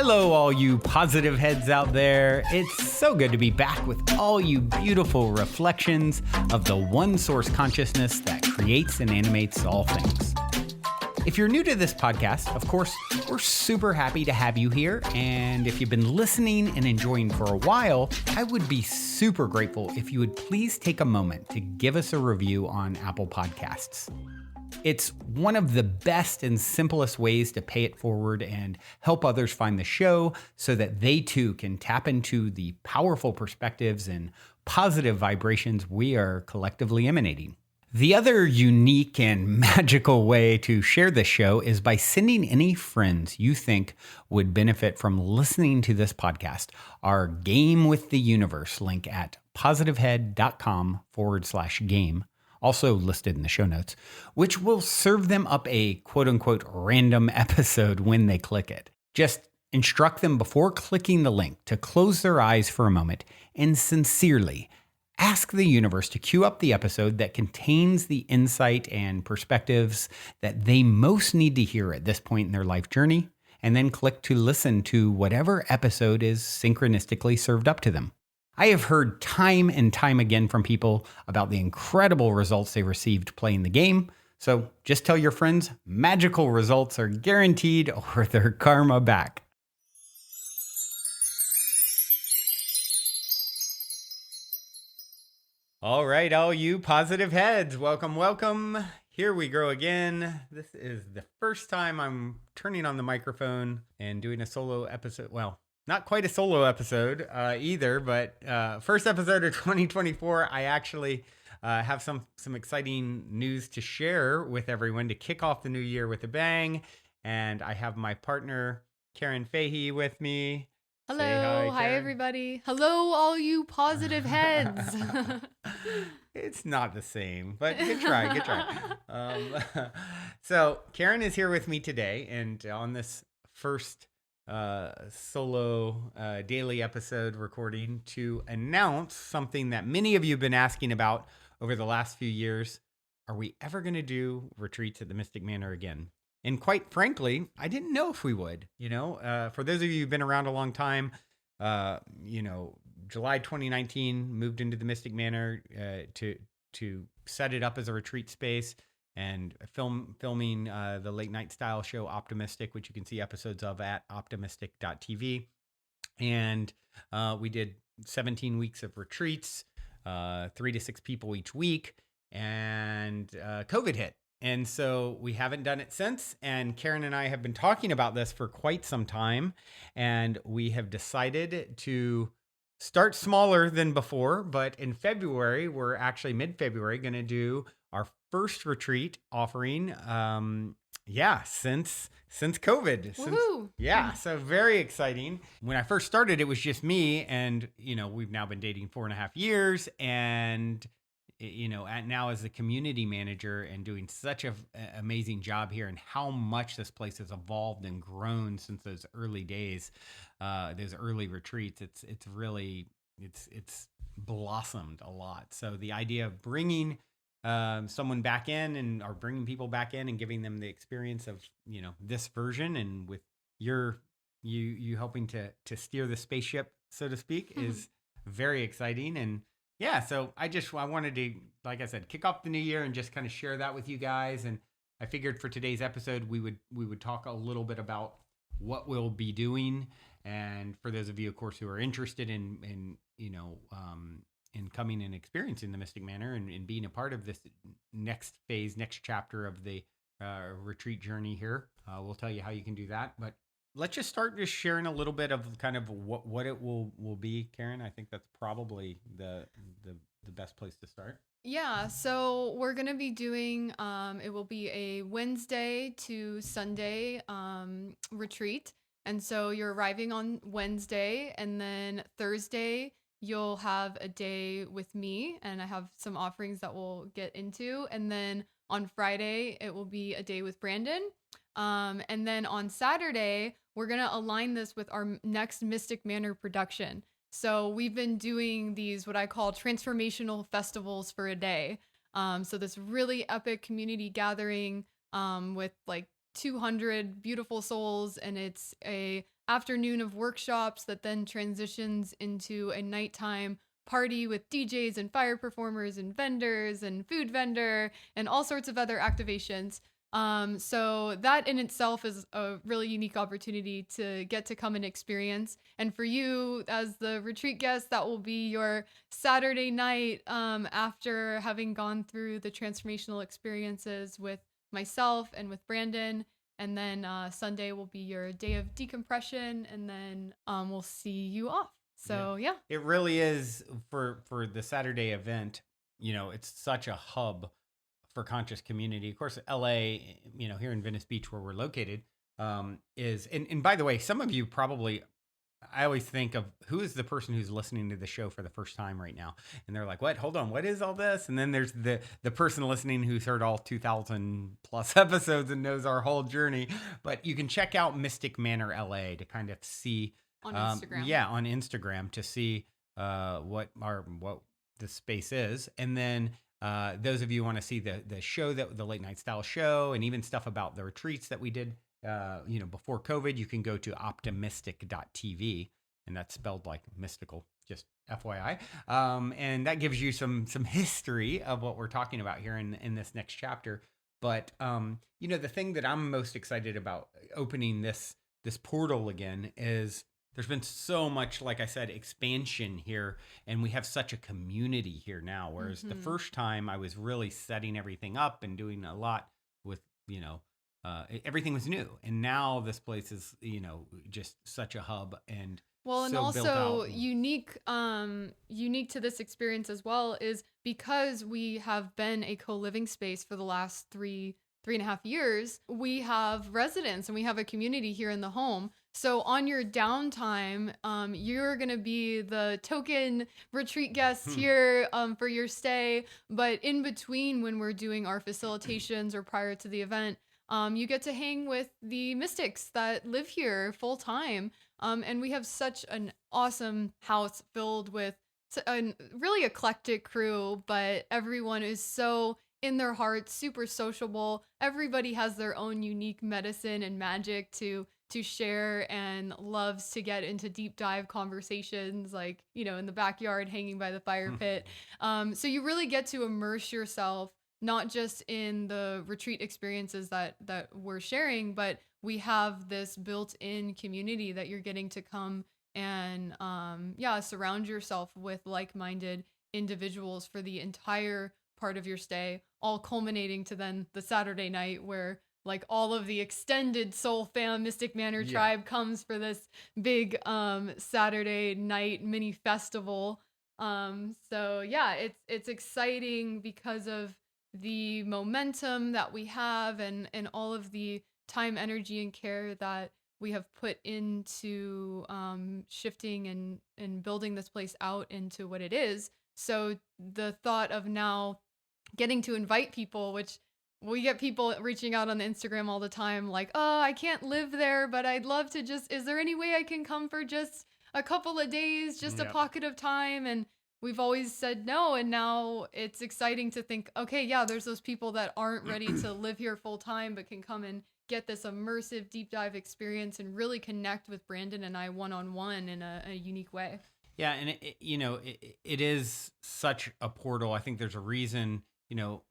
Hello, all you positive heads out there. It's so good to be back with all you beautiful reflections of the one source consciousness that creates and animates all things. If you're new to this podcast, of course, we're super happy to have you here. And if you've been listening and enjoying for a while, I would be super grateful if you would please take a moment to give us a review on Apple Podcasts. It's one of the best and simplest ways to pay it forward and help others find the show so that they too can tap into the powerful perspectives and positive vibrations we are collectively emanating. The other unique and magical way to share this show is by sending any friends you think would benefit from listening to this podcast our Game with the Universe link at positivehead.com/game. Also listed in the show notes, which will serve them up a quote-unquote random episode when they click it. Just instruct them before clicking the link to close their eyes for a moment and sincerely ask the universe to cue up the episode that contains the insight and perspectives that they most need to hear at this point in their life journey, and then click to listen to whatever episode is synchronistically served up to them. I have heard time and time again from people about the incredible results they received playing the game. So just tell your friends magical results are guaranteed or their karma back. All right, all you positive heads, welcome, welcome. Here we go again. This is the first time I'm turning on the microphone and doing a solo episode. Well, not quite a solo episode either, but first episode of 2024. I actually have some exciting news to share with everyone to kick off the new year with a bang. And I have my partner, Karen Fahey, with me. Hello. Hi, everybody. Hello, all you positive heads. It's not the same, but good try, good try. So Karen is here with me today, and on this first solo daily episode recording to announce something that many of you have been asking about over the last few years. Are we ever going to do retreats at the Mystic Manor again? And quite frankly, I didn't know if we would. For those of you who've been around a long time, July 2019 moved into the Mystic Manor to set it up as a retreat space and filming the late night style show Optimistic, which you can see episodes of at optimistic.tv. And we did 17 weeks of retreats, 3 to 6 people each week, and COVID hit. And so we haven't done it since. And Karen and I have been talking about this for quite some time. And we have decided to start smaller than before. But in February, we're actually mid-February going to do our first retreat offering. Since COVID. So very exciting. When I first started, it was just me. And, we've now been dating 4.5 years. And now as the community manager and doing such an amazing job here, and how much this place has evolved and grown since those early days, those early retreats, it's really blossomed a lot. So the idea of bringing someone back in or bringing people back in and giving them the experience of, this version, and with you helping to steer the spaceship, so to speak, is very exciting. And yeah, so I wanted to, like I said, kick off the new year and just kind of share that with you guys. And I figured for today's episode, we would talk a little bit about what we'll be doing. And for those of you, of course, who are interested in coming and experiencing the Mystic Manor and being a part of this next phase, next chapter of the retreat journey here, we'll tell you how you can do that. But let's just start sharing a little bit of kind of what it will be, Karen. I think that's probably the best place to start. Yeah, so we're going to be doing, it will be a Wednesday to Sunday retreat. And so you're arriving on Wednesday, and then Thursday you'll have a day with me, and I have some offerings that we'll get into. And then on Friday, it will be a day with Brandon. And then on Saturday, we're going to align this with our next Mystic Manor production. So we've been doing these, what I call transformational festivals for a day. So this really epic community gathering with like 200 beautiful souls, and it's a afternoon of workshops that then transitions into a nighttime party with DJs and fire performers and vendors and food vendor and all sorts of other activations. So that in itself is a really unique opportunity to get to come and experience. And for you as the retreat guest, that will be your Saturday night after having gone through the transformational experiences with myself and with Brandon. And then Sunday will be your day of decompression, and then we'll see you off. So yeah. It really is for the Saturday event. It's such a hub for conscious community. Of course, LA, here in Venice Beach where we're located, is and by the way, some of you probably, I always think of who is the person who's listening to the show for the first time right now, and they're like, "What? Hold on, what is all this?" And then there's the person listening who's heard all 2,000 plus episodes and knows our whole journey. But you can check out Mystic Manor LA to kind of see on Instagram. On Instagram to see what the space is, and then those of you who want to see the show, the late night style show, and even stuff about the retreats that we did, before COVID, you can go to optimistic.tv, and that's spelled like mystical, just FYI. And that gives you some history of what we're talking about here in this next chapter. But the thing that I'm most excited about opening this portal again is there's been so much, like I said, expansion here, and we have such a community here now. Whereas the first time I was really setting everything up and doing a lot with, everything was new. And now this place is, just such a hub and and also unique to this experience as well is because we have been a co-living space for the last 3.5 years, we have residents and we have a community here in the home. So on your downtime, you're going to be the token retreat guest here for your stay. But in between, when we're doing our facilitations or prior to the event, you get to hang with the mystics that live here full time. And we have such an awesome house filled with a really eclectic crew, but everyone is so in their hearts, super sociable. Everybody has their own unique medicine and magic to share and loves to get into deep dive conversations, like, in the backyard hanging by the fire pit. So you really get to immerse yourself, not just in the retreat experiences that we're sharing, but we have this built-in community that you're getting to come and surround yourself with like-minded individuals for the entire part of your stay, all culminating to then the Saturday night where like all of the extended Soul Fam Mystic Manor tribe comes for this big Saturday night mini festival. It's exciting because of the momentum that we have and all of the time, energy, and care that we have put into shifting and building this place out into what it is. So the thought of now getting to invite people, which we get people reaching out on the Instagram all the time, like, oh, I can't live there, but I'd love to is there any way I can come for just a couple of days, just a pocket of time? And we've always said no. And now it's exciting to think, okay, yeah, there's those people that aren't ready to live here full time, but can come and get this immersive deep dive experience and really connect with Brandon and I one-on-one in a unique way. Yeah. And it is such a portal. I think there's a reason,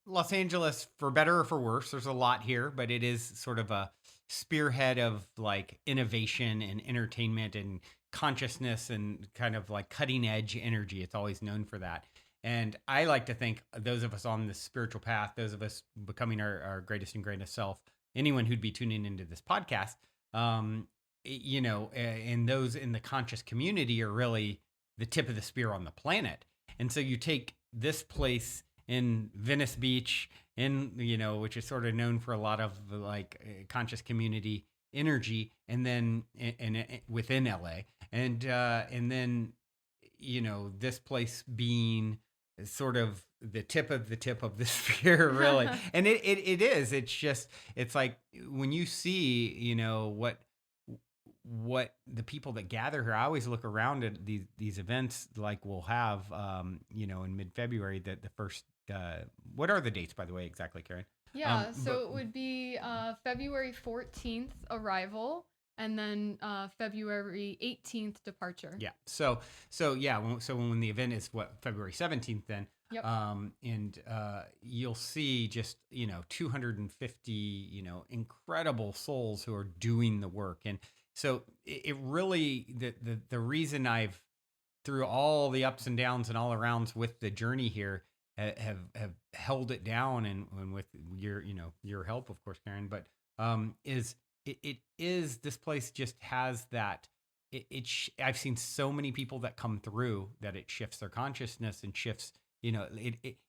Los Angeles, for better or for worse, there's a lot here, but it is sort of a spearhead of like innovation and entertainment and consciousness and kind of like cutting edge energy. It's always known for that. And I like to think those of us on this spiritual path, those of us becoming our greatest and greatest self, anyone who'd be tuning into this podcast, and those in the conscious community are really the tip of the spear on the planet. And so you take this place in Venice Beach, which is sort of known for a lot of like conscious community energy, and then within LA, and then this place being sort of the tip of the spear, really. And it is. It's like when you see what the people that gather here. I always look around at these events like we'll have in mid-February, the first what are the dates, by the way, exactly, Karen? It would be February 14th arrival, and then February 18th departure. Yeah. So yeah. So when the event is February 17th, then, Yep. and you'll see just 250 incredible souls who are doing the work, and so it really the reason I've through all the ups and downs and all arounds with the journey here have held it down, and with your help, of course, Karen, but is it is this place just has that I've seen so many people that come through that it shifts their consciousness and shifts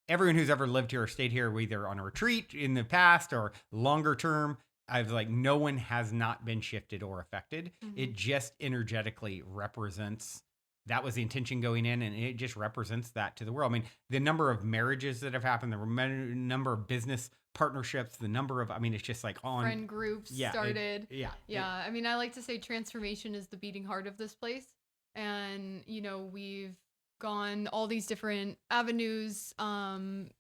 everyone who's ever lived here or stayed here, either on a retreat in the past or longer term. I've like no one has not been shifted or affected. It just energetically represents that was the intention going in, and it just represents that to the world. I mean, the number of marriages that have happened, the number of business partnerships, the number of, I mean, it's just like on friend groups started. I mean, I like to say transformation is the beating heart of this place. And, we've gone all these different avenues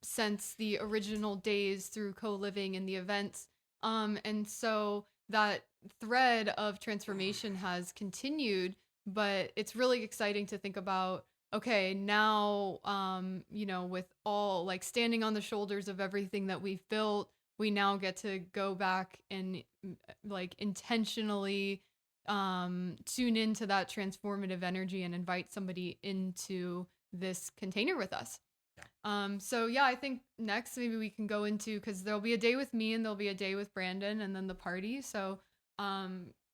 since the original days through co-living and the events. And so that thread of transformation has continued, but it's really exciting to think about, okay, now, with all like standing on the shoulders of everything that we've built, we now get to go back and like intentionally tune into that transformative energy and invite somebody into this container with us. So yeah, I think next maybe we can go into, because there'll be a day with me and there'll be a day with Brandon and then the party. So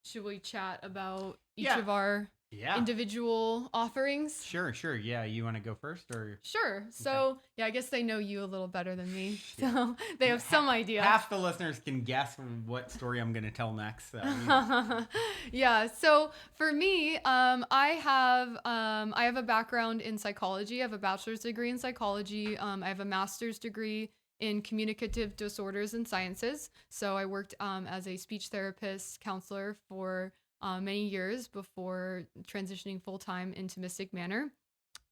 should we chat about each of our individual offerings? Sure. Yeah, you want to go first or? Sure. So yeah, I guess they know you a little better than me, so they have some idea. Half the listeners can guess what story I'm going to tell next. So, Yeah. So for me, I have a background in psychology. I have a bachelor's degree in psychology. I have a master's degree in communicative disorders and sciences. So I worked as a speech therapist, counselor for many years before transitioning full-time into Mystic Manor.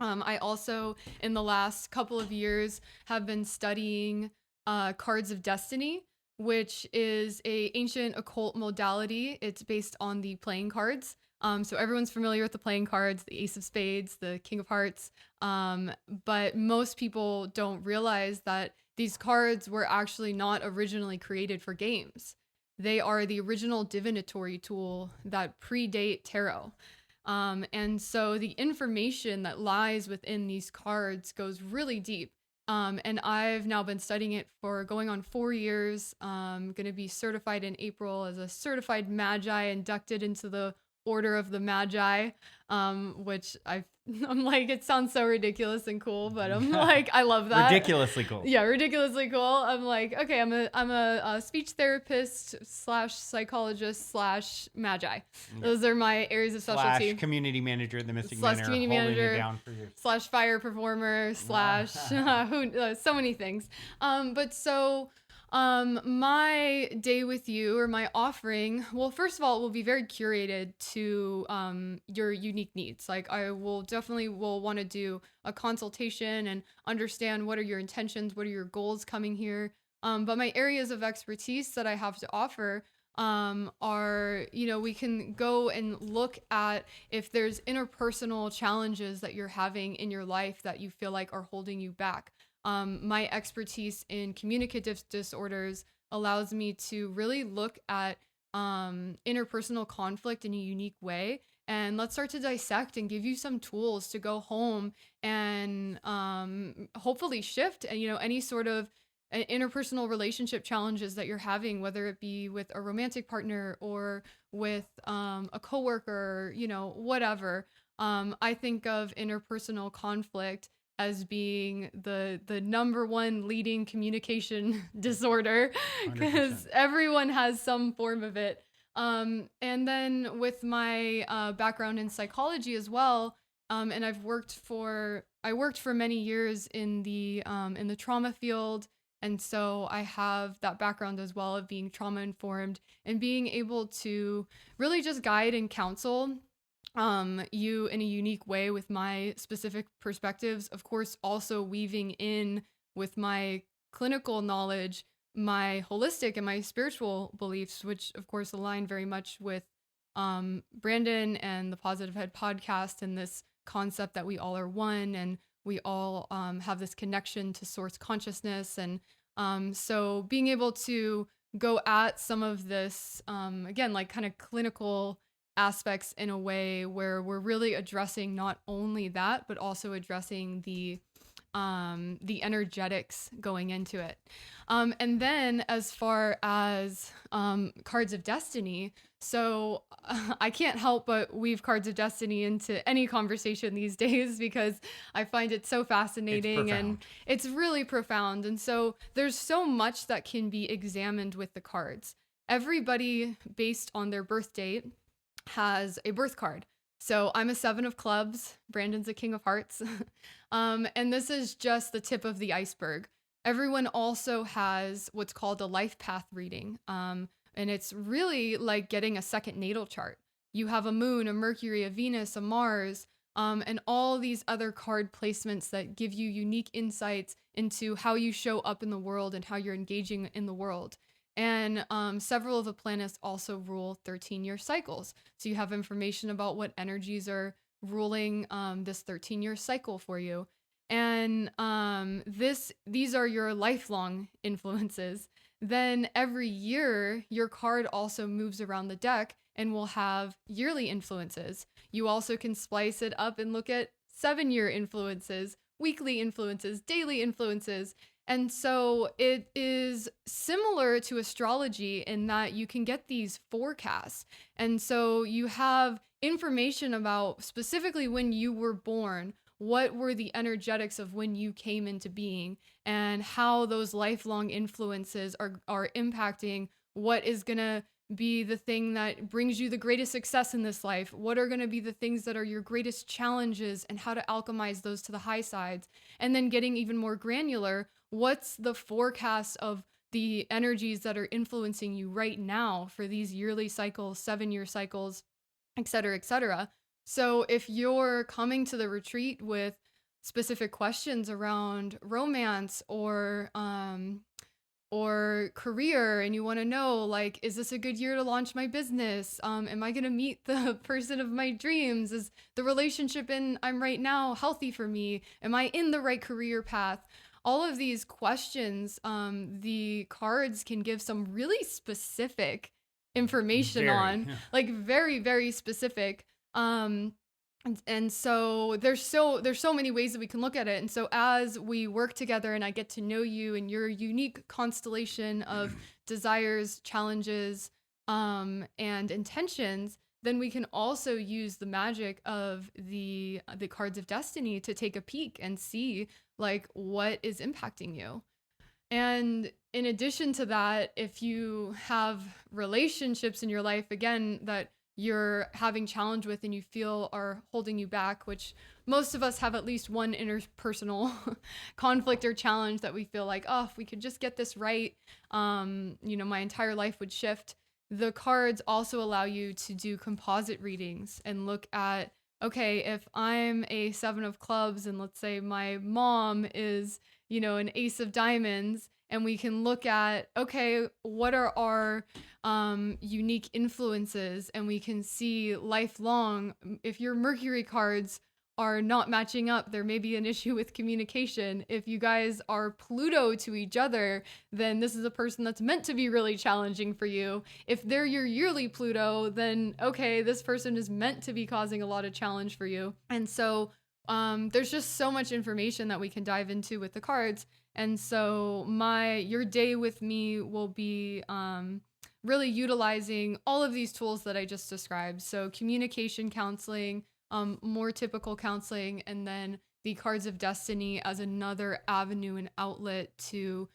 I also, in the last couple of years, have been studying Cards of Destiny, which is a ancient occult modality. It's based on the playing cards. So everyone's familiar with the playing cards, the Ace of Spades, the King of Hearts. But most people don't realize that these cards were actually not originally created for games. They are the original divinatory tool that predate tarot. And so the information that lies within these cards goes really deep. And I've now been studying it for going on 4 years. I'm going to be certified in April as a certified Magi, inducted into the Order of the Magi, which I'm like, it sounds so ridiculous and cool, but I'm like, I love that. Ridiculously cool. Yeah, ridiculously cool. I'm like, okay, I'm a speech therapist / psychologist / Magi. Those are my areas of specialty. / community manager at the Mystic / Manor, community holding manager it down for years. / fire performer / so many things. But so my day with you, or my offering, well, first of all, it will be very curated to your unique needs. Like I will definitely want to do a consultation and understand what are your intentions, what are your goals coming here. But my areas of expertise that I have to offer are, we can go and look at if there's interpersonal challenges that you're having in your life that you feel like are holding you back. My expertise in communicative disorders allows me to really look at interpersonal conflict in a unique way. And let's start to dissect and give you some tools to go home and hopefully shift, any sort of interpersonal relationship challenges that you're having, whether it be with a romantic partner or with a coworker, whatever. I think of interpersonal conflict as being the number one leading communication disorder, because everyone has some form of it. And then with my background in psychology as well, and I worked for many years in the trauma field. And so I have that background as well of being trauma informed and being able to really just guide and counsel you in a unique way with my specific perspectives. Of course, also weaving in with my clinical knowledge, my holistic and my spiritual beliefs, which of course align very much with Brandon and the Positive Head podcast and this concept that we all are one and we all have this connection to source consciousness. And so being able to go at some of this, again, like kind of clinical aspects in a way where we're really addressing not only that, but also addressing the energetics going into it. And then as far as cards of destiny, so I can't help but weave cards of destiny into any conversation these days because I find it so fascinating and it's really profound. And so there's so much that can be examined with the cards. Everybody, based on their birth date, has a birth card. So I'm a 7 of clubs. Brandon's a King of Hearts. And this is just the tip of the iceberg. Everyone also has what's called a life path reading. And it's really like getting a second natal chart. You have a moon, a Mercury, a Venus, a Mars, and all these other card placements that give you unique insights into how you show up in the world and how you're engaging in the world. And several of the planets also rule 13-year cycles. So you have information about what energies are ruling this 13-year cycle for you. And these are your lifelong influences. Then every year, your card also moves around the deck and will have yearly influences. You also can splice it up and look at 7-year influences, weekly influences, daily influences. And so it is similar to astrology in that you can get these forecasts. And so you have information about specifically when you were born, what were the energetics of when you came into being, and how those lifelong influences are impacting what is going to be the thing that brings you the greatest success in this life. What are going to be the things that are your greatest challenges and how to alchemize those to the high sides. And then getting even more granular, what's the forecast of the energies that are influencing you right now for these yearly cycles, 7-year cycles, et cetera, et cetera. So if you're coming to the retreat with specific questions around romance or career, and you want to know, like, is this a good year to launch my business? Am I going to meet the person of my dreams? Is the relationship I'm right now healthy for me? Am I in the right career path? All of these questions, the cards can give some really specific information like very, very specific. And so there's so many ways that we can look at it. And so as we work together and I get to know you and your unique constellation of desires, challenges, and intentions, then we can also use the magic of the cards of destiny to take a peek and see like what is impacting you. And in addition to that, if you have relationships in your life, again, that you're having challenge with and you feel are holding you back, which most of us have at least one interpersonal conflict or challenge that we feel like, oh, if we could just get this right, my entire life would shift. The cards also allow you to do composite readings and look at, okay, if I'm a 7 of clubs and let's say my mom is, an ace of diamonds, and we can look at, okay, what are our unique influences, and we can see lifelong, if your Mercury cards are not matching up, there may be an issue with communication. If you guys are Pluto to each other, then this is a person that's meant to be really challenging for you. If they're your yearly Pluto, then okay, this person is meant to be causing a lot of challenge for you. And so there's just so much information that we can dive into with the cards. And so your day with me will be really utilizing all of these tools that I just described. So communication counseling, more typical counseling, and then the cards of destiny as another avenue and outlet to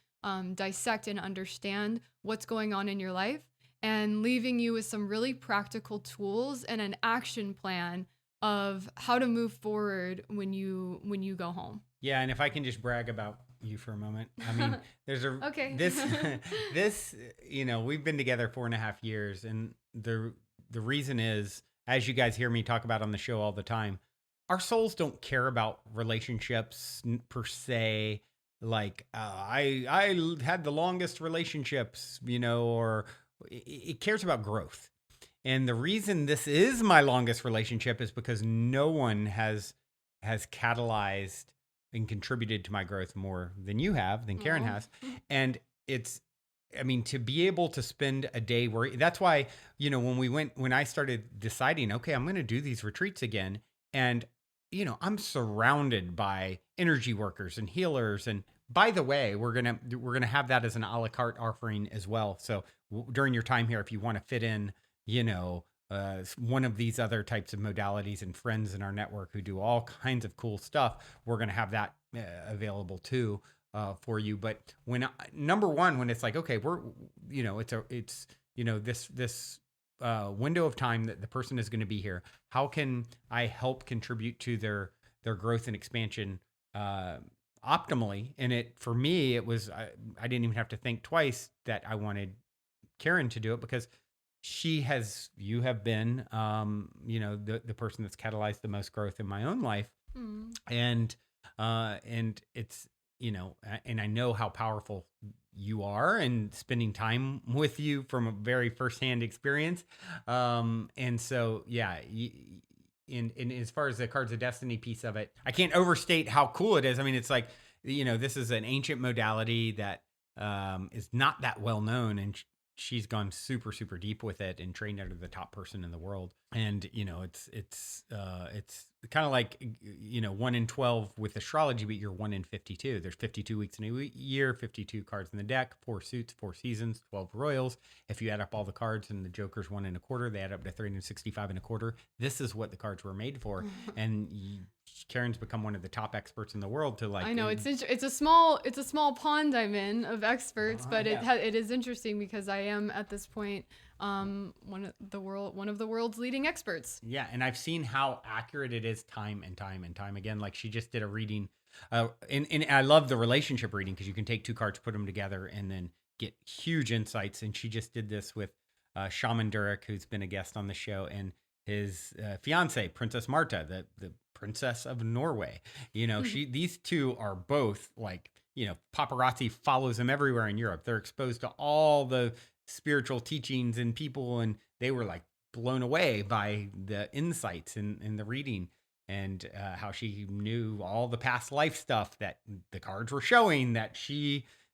dissect and understand what's going on in your life, and leaving you with some really practical tools and an action plan of how to move forward when you go home. Yeah, and if I can just brag about you for a moment. I mean, there's okay. this, we've been together 4.5 years, and the reason is, as you guys hear me talk about on the show all the time, our souls don't care about relationships per se. Like, I had the longest relationships, or it cares about growth. And the reason this is my longest relationship is because no one has catalyzed and contributed to my growth more than you have, than Karen Aw. has. And it's, I mean, to be able to spend a day where that's why, when I started deciding, okay, I'm going to do these retreats again. And, I'm surrounded by energy workers and healers. And by the way, we're going to have that as an a la carte offering as well. So during your time here, if you want to fit in, one of these other types of modalities and friends in our network who do all kinds of cool stuff, we're going to have that available too for you. But number one, when it's like, okay, this window of time that the person is going to be here, how can I help contribute to their growth and expansion optimally? And for me, it was I didn't even have to think twice that I wanted Karen to do it, because you have been, the person that's catalyzed the most growth in my own life. Mm. And it's, and I know how powerful you are, and spending time with you from a very firsthand experience. And so, yeah, in as far as the Cards of Destiny piece of it, I can't overstate how cool it is. I mean, it's like, this is an ancient modality that is not that well known, and she's gone super, super deep with it and trained under the top person in the world. And, it's kind of like, 1 in 12 with astrology, but you're 1 in 52. There's 52 weeks in a year, 52 cards in the deck, 4 suits, 4 seasons, 12 royals. If you add up all the cards and the Joker's 1 and a quarter, they add up to 365 and a quarter. This is what the cards were made for. And Karen's become one of the top experts in the world to like. I know it's a small pond I'm in of experts, but it is interesting because I am at this point one of the world's leading experts. Yeah, and I've seen how accurate it is time and time and time again. Like, she just did a reading, and I love the relationship reading because you can take 2 cards, put them together, and then get huge insights. And she just did this with Shaman Durek, who's been a guest on the show, and his fiance, Princess Marta, the Princess of Norway. These two are both like, paparazzi follows them everywhere in Europe. They're exposed to all the spiritual teachings and people, and they were like blown away by the insights in the reading, and how she knew all the past life stuff that the cards were showing, that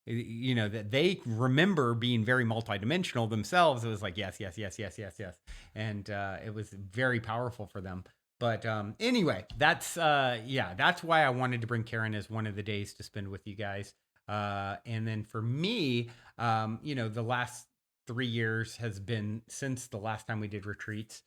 that they remember being very multidimensional themselves. It was like, yes, yes, yes, yes, yes, yes. And it was very powerful for them. But anyway, that's why I wanted to bring Karen as one of the days to spend with you guys. And then for me, the last 3 years has been, since the last time we did retreats,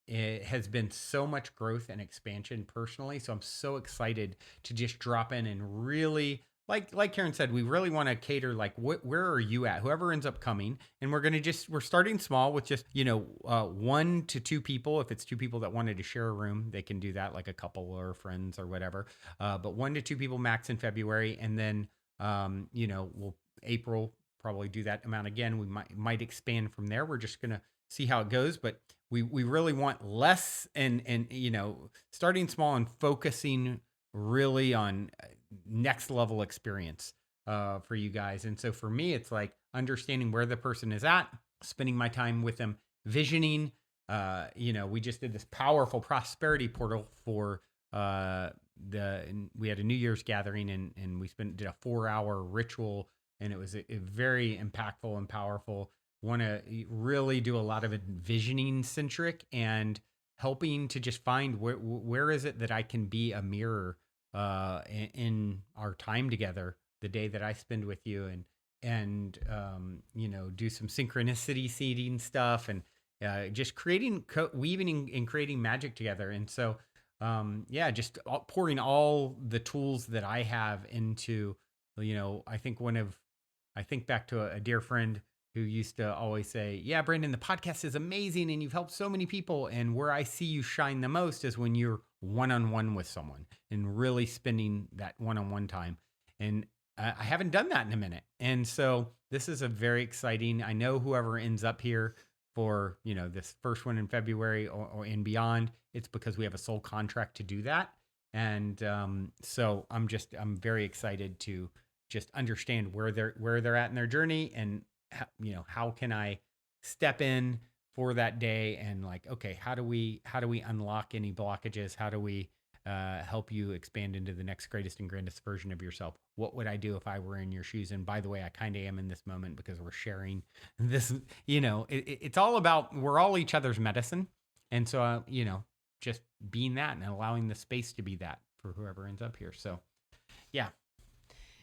it has been so much growth and expansion personally. So I'm so excited to just drop in and really, like Karen said, we really want to cater, like, where are you at? Whoever ends up coming, and we're starting small with just 1 to 2 people. If it's 2 people that wanted to share a room, they can do that, like a couple or friends or whatever. But 1 to 2 people max in February, and then we'll April probably do that amount again. We might expand from there. We're just gonna see how it goes, but we really want less, and starting small and focusing really on next level experience for you guys. And so for me, it's like understanding where the person is at, spending my time with them, visioning. We just did this powerful prosperity portal for we had a New Year's gathering, and we did a 4-hour ritual, and it was a very impactful and powerful. Want to really do a lot of envisioning centric and helping to just find where is it that I can be a mirror in our time together, the day that I spend with you, and do some synchronicity seeding stuff, and just creating, weaving and creating magic together. And so, just pouring all the tools that I have into, I think back to a dear friend who used to always say, yeah, Brandon, the podcast is amazing and you've helped so many people. And where I see you shine the most is when you're one-on-one with someone and really spending that one-on-one time. And I haven't done that in a minute. And so this is a very exciting, I know whoever ends up here for, this first one in February or and beyond, it's because we have a soul contract to do that. And so I'm very excited to just understand where they're at in their journey, and how can I step in for that day, and like, okay, how do we unlock any blockages? How do we help you expand into the next greatest and grandest version of yourself? What would I do if I were in your shoes? And by the way, I kind of am in this moment because we're sharing this. It's all about, we're all each other's medicine, and so just being that and allowing the space to be that for whoever ends up here. So yeah.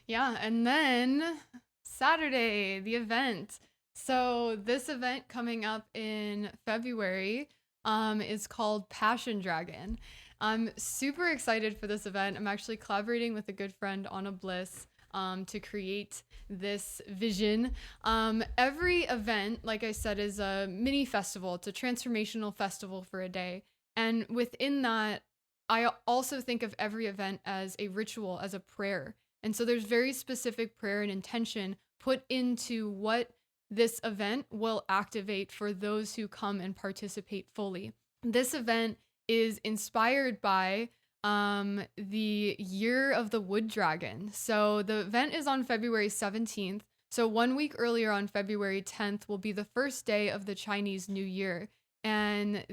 And then Saturday, the event. So this event coming up in February is called Passion Dragon. I'm super excited for this event. I'm actually collaborating with a good friend, Anna Bliss, to create this vision. Every event, like I said, is a mini festival. It's a transformational festival for a day. And within that, I also think of every event as a ritual, as a prayer. And so there's very specific prayer and intention put into what this event will activate for those who come and participate fully. This event is inspired by the year of the wood dragon. So the event is on February 17th. So 1 week earlier, on February 10th, will be the first day of the Chinese New Year. And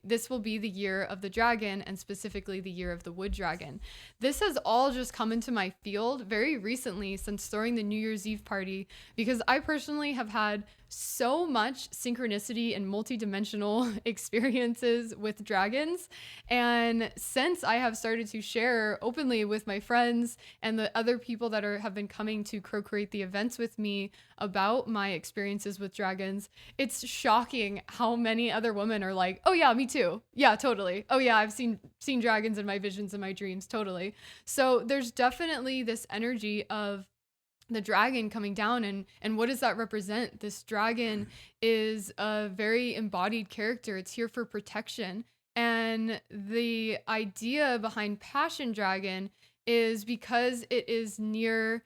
this will be the year of the dragon, and specifically the year of the wood dragon. This has all just come into my field very recently since throwing the New Year's Eve party, because I personally have had so much synchronicity and multidimensional experiences with dragons. And since I have started to share openly with my friends and the other people that have been coming to co-create the events with me about my experiences with dragons, it's shocking how many other women are like, oh yeah, me too. Yeah, totally. Oh yeah, I've seen dragons in my visions and my dreams. Totally. So there's definitely this energy of the dragon coming down, and what does that represent? This dragon is a very embodied character. It's here for protection. And the idea behind Passion Dragon is because it is near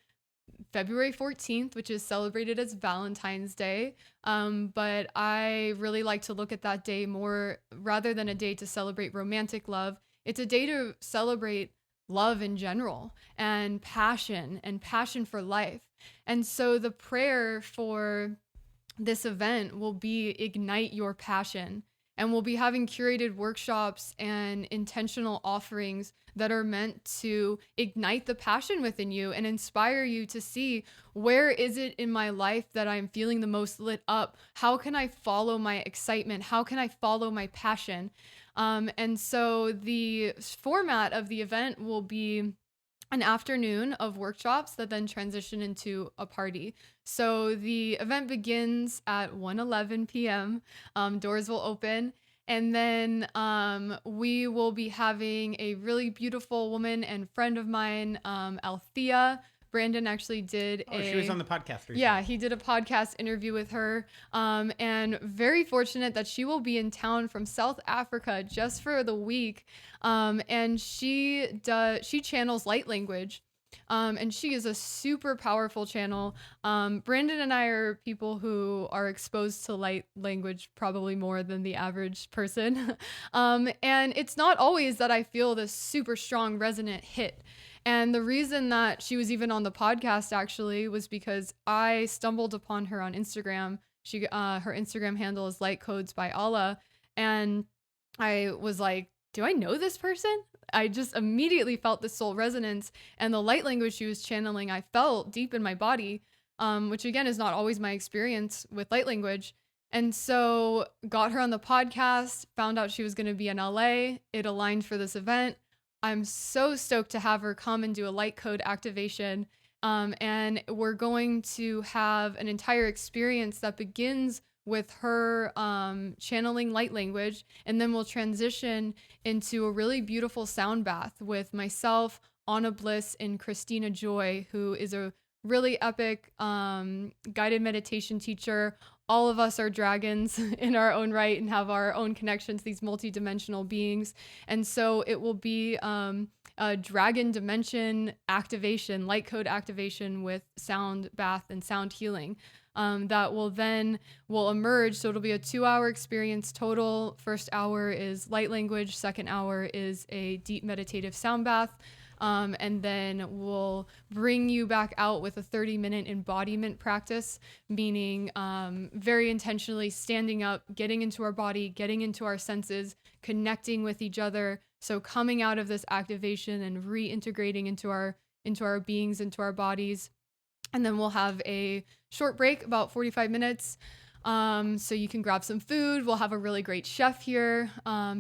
February 14th, which is celebrated as Valentine's Day. But I really like to look at that day more, rather than a day to celebrate romantic love. It's a day to celebrate love in general, and passion for life. And so the prayer for this event will be ignite your passion. And we'll be having curated workshops and intentional offerings that are meant to ignite the passion within you and inspire you to see, where is it in my life that I'm feeling the most lit up? How can I follow my excitement? How can I follow my passion? And so the format of the event will be an afternoon of workshops that then transition into a party. So the event begins at 1:11 p.m. Doors will open. And then we will be having a really beautiful woman and friend of mine, Althea. Brandon actually did she was on the podcast recently. Yeah, he did a podcast interview with her. And very fortunate that she will be in town from South Africa just for the week. And she channels light language. And she is a super powerful channel. Brandon and I are people who are exposed to light language probably more than the average person. And it's not always that I feel this super strong resonant hit. And the reason that she was even on the podcast actually was because I stumbled upon her on Instagram. Her Instagram handle is Light Codes by Allah. And I was like, do I know this person? I just immediately felt this soul resonance, and the light language she was channeling, I felt deep in my body, which again is not always my experience with light language. And so got her on the podcast, found out she was going to be in LA. It aligned for this event. I'm so stoked to have her come and do a light code activation. And we're going to have an entire experience that begins with her channeling light language, and then we'll transition into a really beautiful sound bath with myself, Anna Bliss, and Christina Joy, who is a really epic guided meditation teacher. All of us are dragons in our own right and have our own connection to these multidimensional beings. And so it will be a dragon dimension activation, light code activation with sound bath and sound healing. That will emerge. So it'll be a 2-hour experience total. First hour is light language. Second hour is a deep meditative sound bath. And then we'll bring you back out with a 30-minute embodiment practice, meaning very intentionally standing up, getting into our body, getting into our senses, connecting with each other. So coming out of this activation and reintegrating into our beings, into our bodies. And then we'll have a short break, about 45 minutes. So you can grab some food. We'll have a really great chef here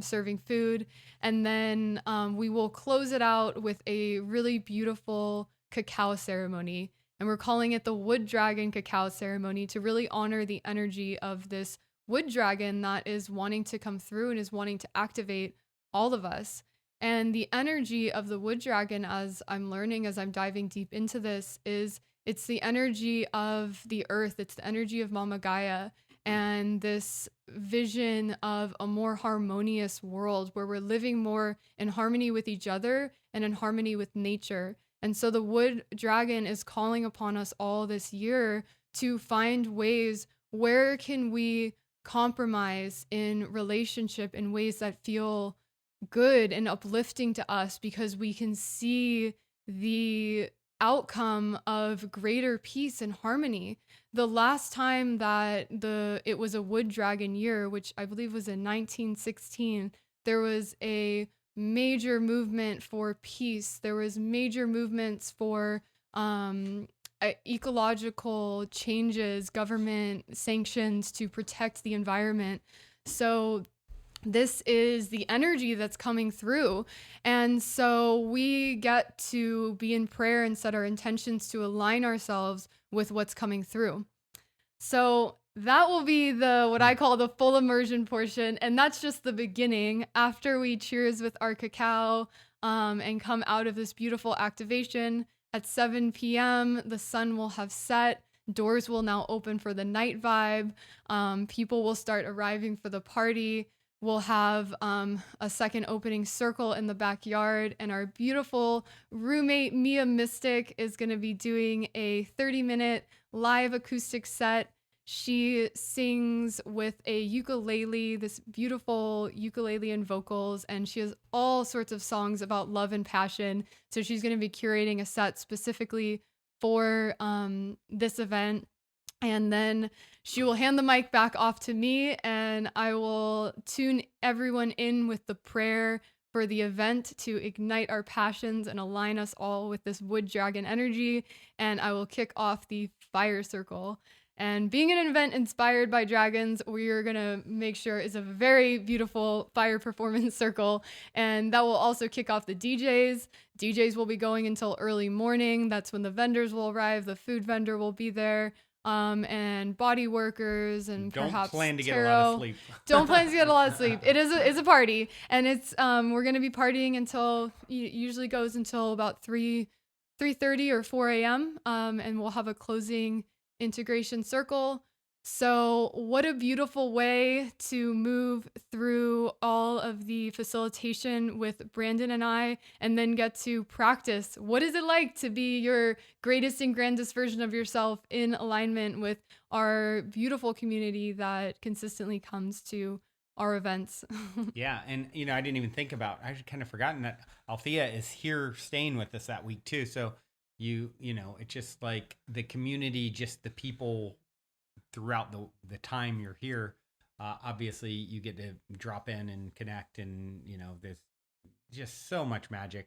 serving food. And then we will close it out with a really beautiful cacao ceremony. And we're calling it the Wood Dragon Cacao Ceremony to really honor the energy of this wood dragon that is wanting to come through and is wanting to activate all of us. And the energy of the wood dragon, as I'm learning, as I'm diving deep into this, is it's the energy of the earth. It's the energy of Mama Gaia and this vision of a more harmonious world where we're living more in harmony with each other and in harmony with nature. And so the wood dragon is calling upon us all this year to find ways where can we compromise in relationship in ways that feel good and uplifting to us, because we can see the outcome of greater peace and harmony. The last time that it was a wood dragon year, which I believe was in 1916, there was a major movement for peace. There was major movements for ecological changes, government sanctions to protect the environment. So this is the energy that's coming through. And so we get to be in prayer and set our intentions to align ourselves with what's coming through. So that will be what I call the full immersion portion. And that's just the beginning. After we cheers with our cacao and come out of this beautiful activation at 7 p.m., the sun will have set. Doors will now open for the night vibe. People will start arriving for the party. We'll have a second opening circle in the backyard, and our beautiful roommate, Mia Mystic, is going to be doing a 30-minute live acoustic set. She sings with a ukulele, this beautiful ukulele and vocals, and she has all sorts of songs about love and passion. So she's going to be curating a set specifically for this event. And then she will hand the mic back off to me, and I will tune everyone in with the prayer for the event to ignite our passions and align us all with this wood dragon energy. And I will kick off the fire circle. And being an event inspired by dragons, we are going to make sure is a very beautiful fire performance circle. And that will also kick off the DJs. DJs will be going until early morning. That's when the vendors will arrive. The food vendor will be there. And body workers and don't perhaps plan to get tarot. a lot of sleep. Don't plan to get a lot of sleep. It is a party, and it's we're gonna be partying until usually goes until about 3:30 or 4 a.m. And we'll have a closing integration circle. So what a beautiful way to move through all of the facilitation with Brandon and I, and then get to practice. What is it like to be your greatest and grandest version of yourself in alignment with our beautiful community that consistently comes to our events? Yeah. And, I didn't even think about, I had kind of forgotten that Althea is here staying with us that week too. So it's just like the community, just the people throughout the time you're here. Obviously you get to drop in and connect, and there's just so much magic.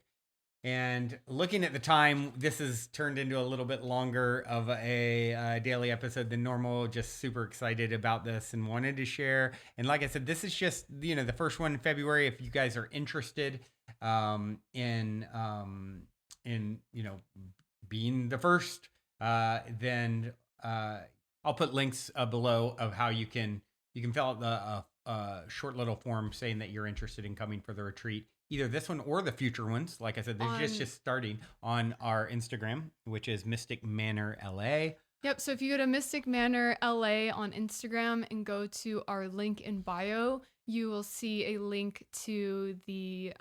And looking at the time, this has turned into a little bit longer of a daily episode than normal. Just super excited about this and wanted to share. And like I said, this is just the first one in February. If you guys are interested in being the first, then I'll put links below of how you can fill out the short little form saying that you're interested in coming for the retreat, either this one or the future ones. Like I said, they're just starting on our Instagram, which is Mystic Manor LA. Yep. So if you go to Mystic Manor LA on Instagram and go to our link in bio, you will see a link to the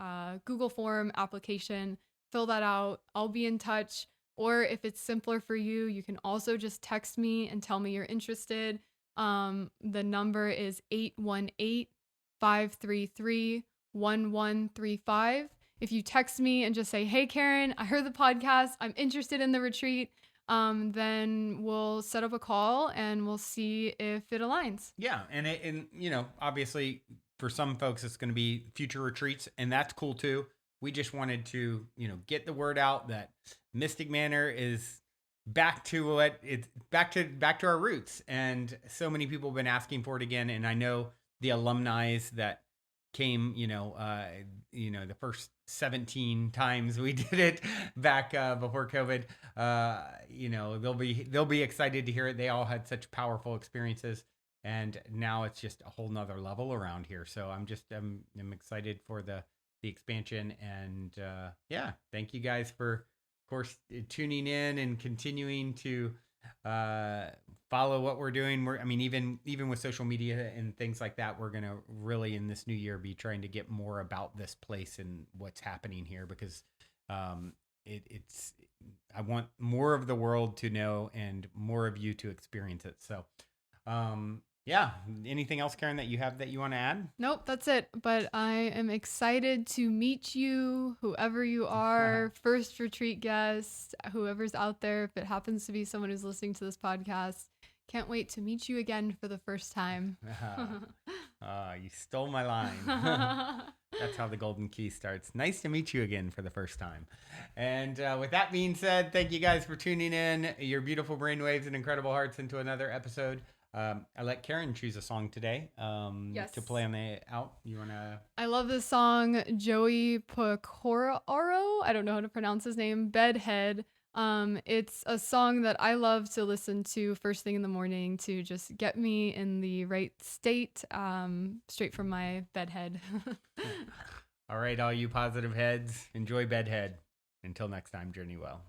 Google form application. Fill that out. I'll be in touch. Or if it's simpler for you, you can also just text me and tell me you're interested. The number is 818-533-1135. if you text me and just say, hey, Karen, I heard the podcast. I'm interested in the retreat. Then we'll set up a call and we'll see if it aligns. Yeah. And obviously for some folks, it's going to be future retreats, and that's cool too. We just wanted to, get the word out that Mystic Manor is back to our roots. And so many people have been asking for it again. And I know the alumni that came, the first 17 times we did it back before COVID, they'll be excited to hear it. They all had such powerful experiences, and now it's just a whole nother level around here. So I'm excited for the expansion, and thank you guys for, of course, tuning in and continuing to follow what we're doing. Even with social media and things like that, we're gonna really in this new year be trying to get more about this place and what's happening here, because it's I want more of the world to know and more of you to experience it. So anything else, Karen, that you have that you want to add? Nope, that's it. But I am excited to meet you, whoever you are, first retreat guest, whoever's out there. If it happens to be someone who's listening to this podcast, can't wait to meet you again for the first time. You stole my line. That's how the golden key starts. Nice to meet you again for the first time. And with that being said, thank you guys for tuning in. Your beautiful brainwaves and incredible hearts into another episode. I let Karen choose a song today to play on the out. You want to? I love this song, Joey Pocoro. I don't know how to pronounce his name. Bedhead. It's a song that I love to listen to first thing in the morning to just get me in the right state, straight from my bedhead. All right, all you positive heads, enjoy Bedhead. Until next time, journey well.